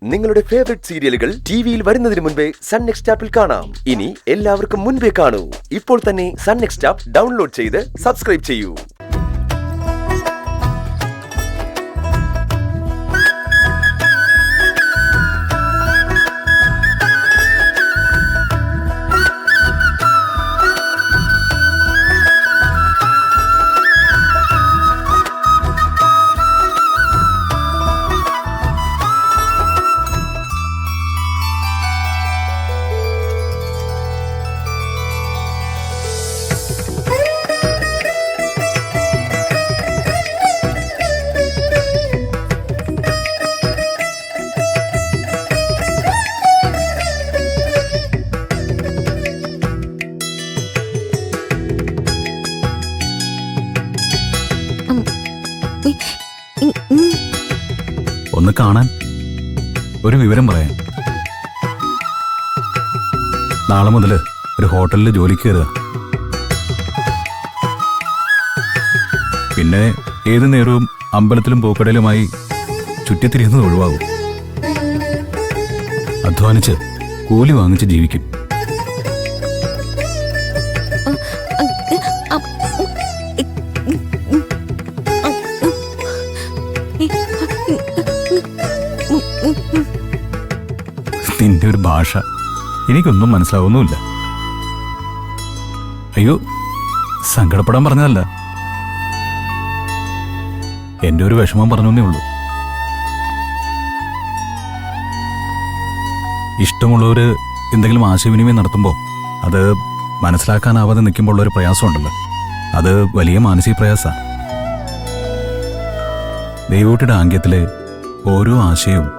നിങ്ങളുടെ ഫേവറേറ്റ് സീരിയലുകൾ ടിവിയിൽ വരുന്നതിന് മുൻപേ സൺ നെക്സ്റ്റ് ആപ്പിൽ കാണാം. ഇനി എല്ലാവർക്കും മുൻപേ കാണൂ. ഇപ്പോൾ തന്നെ സൺ നെക്സ്റ്റ് ആപ്പ് ഡൗൺലോഡ് ചെയ്ത് സബ്സ്ക്രൈബ് ചെയ്യൂ. ഒന്ന് കാണാൻ, ഒരു വിവരം പറയാൻ. നാളെ മുതൽ ഒരു ഹോട്ടലിൽ ജോലിക്ക് കയറുക. പിന്നെ ഏതു നേരവും അമ്പലത്തിലും പൂക്കടയിലുമായി ചുറ്റിത്തിരിയുന്നത് ഒഴിവാകും. അധ്വാനിച്ച് കൂലി വാങ്ങിച്ച് ജീവിക്കും. നിന്റെ ഒരു ഭാഷ എനിക്കൊന്നും മനസ്സിലാവുന്നുമില്ല. അയ്യോ, സങ്കടപ്പെടാൻ പറഞ്ഞതല്ല, എന്റെ ഒരു വിഷമം പറഞ്ഞേ ഉള്ളൂ. ഇഷ്ടമുള്ളവര് എന്തെങ്കിലും ആശയവിനിമയം നടത്തുമ്പോൾ അത് മനസ്സിലാക്കാനാവാതെ നിൽക്കുമ്പോൾ ഒരു പ്രയാസമുണ്ടല്ലോ, അത് വലിയ മാനസിക പ്രയാസമാണ്. ദൈവത്തിൻ്റെ ആംഗ്യത്തിലെ ഓരോ ആശയവും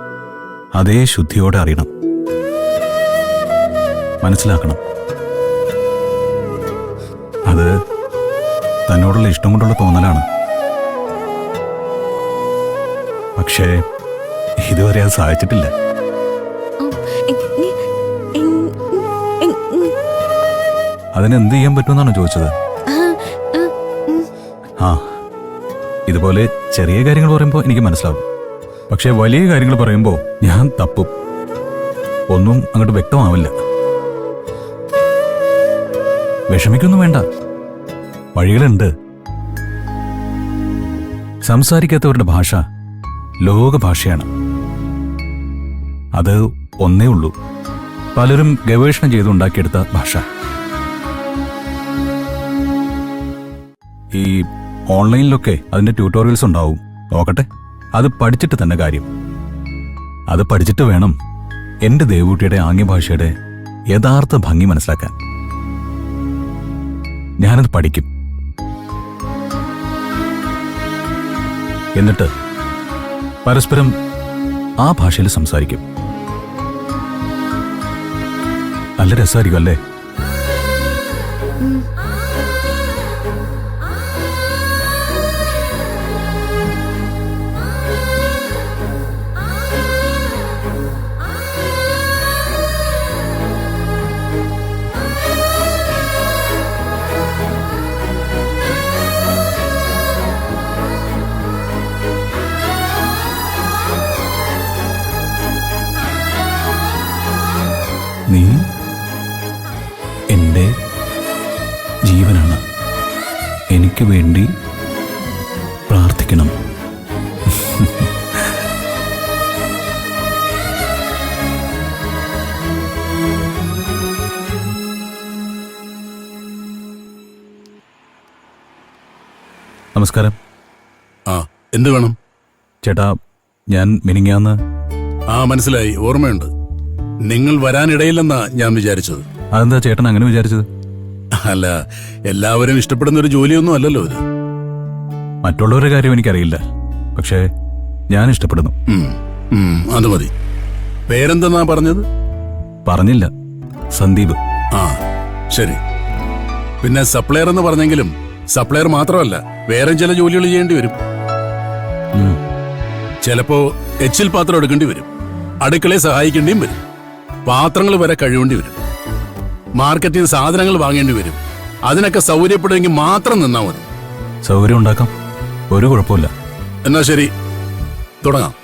അതേ ശുദ്ധിയോടെ അറിയണം, മനസ്സിലാക്കണം. അത് തന്നോടുള്ള ഇഷ്ടം കൊണ്ടുള്ള തോന്നലാണ്. പക്ഷേ ഇതുവരെ അത് സാധിച്ചിട്ടില്ല. അതിനെന്ത് ചെയ്യാൻ പറ്റുമെന്നാണ് ചോദിച്ചത്? ആ, ഇതുപോലെ ചെറിയ കാര്യങ്ങൾ പറയുമ്പോൾ എനിക്ക് മനസ്സിലാവും. പക്ഷെ വലിയ കാര്യങ്ങൾ പറയുമ്പോൾ ഞാൻ തപ്പും, ഒന്നും അങ്ങോട്ട് വ്യക്തമാവില്ല. വിഷമിക്കൊന്നും വേണ്ട, വഴികളുണ്ട്. സംസാരിക്കാത്തവരുടെ ഭാഷ ലോകഭാഷയാണ്. അത് ഒന്നേ ഉള്ളൂ, പലരും ഗവേഷണം ചെയ്തുണ്ടാക്കിയെടുത്ത ഭാഷ. ഈ ഓൺലൈനിലൊക്കെ അതിന്റെ ട്യൂട്ടോറിയൽസ് ഉണ്ടാവും, നോക്കട്ടെ. അത് പഠിച്ചിട്ട് തന്നെ കാര്യം. അത് പഠിച്ചിട്ട് വേണം എന്റെ ദേവൂട്ടിയുടെ ആംഗ്യഭാഷയുടെ യഥാർത്ഥ ഭംഗി മനസ്സിലാക്കാൻ. ഞാനത് പഠിക്കും. എന്നിട്ട് പരസ്പരം ആ ഭാഷയിൽ സംസാരിക്കും. നല്ല രസമായിരിക്കും അല്ലേ? നീ എൻ്റെ ജീവനാണ്. എനിക്ക് വേണ്ടി പ്രാർത്ഥിക്കണം. നമസ്കാരം. എന്ത് വേണം ചേട്ടാ? ഞാൻ മിനിങ്ങാന്ന്. മനസ്സിലായി, ഓർമ്മയുണ്ട്. നിങ്ങൾ വരാനിടയില്ലെന്നാ ഞാൻ വിചാരിച്ചത്. അതെന്താ ചേട്ടൻ അങ്ങനെ വിചാരിച്ചത്? അല്ല, എല്ലാവരും ഇഷ്ടപ്പെടുന്ന ഒരു ജോലിയൊന്നും അല്ലല്ലോ ഇത്. മറ്റുള്ളവരുടെ കാര്യം എനിക്കറിയില്ല, പക്ഷേ ഞാൻ ഇഷ്ടപ്പെടുന്നു. അത് മതി. പേരെന്തെന്നാ പറഞ്ഞത്? പറഞ്ഞില്ല. സന്ദീപ്. ശരി. പിന്നെ സപ്ലയർ എന്ന് പറഞ്ഞെങ്കിലും സപ്ലയർ മാത്രമല്ല, വേറെ ചില ജോലികൾ ചെയ്യേണ്ടി വരും. ചിലപ്പോ എച്ചിൽ പാത്രം എടുക്കേണ്ടി വരും, അടുക്കളയെ സഹായിക്കേണ്ടിയും വരും, പാത്രങ്ങൾ വരെ കഴുകേണ്ടി വരും, മാർക്കറ്റിൽ നിന്ന് സാധനങ്ങൾ വാങ്ങേണ്ടി വരും. അതിനൊക്കെ സൗകര്യപ്പെടുമെങ്കിൽ മാത്രം നിന്നാ മതി. സൗകര്യം ഉണ്ടാക്കാം, ഒരു കുഴപ്പമില്ല. എന്നാ ശരി, തുടങ്ങാം.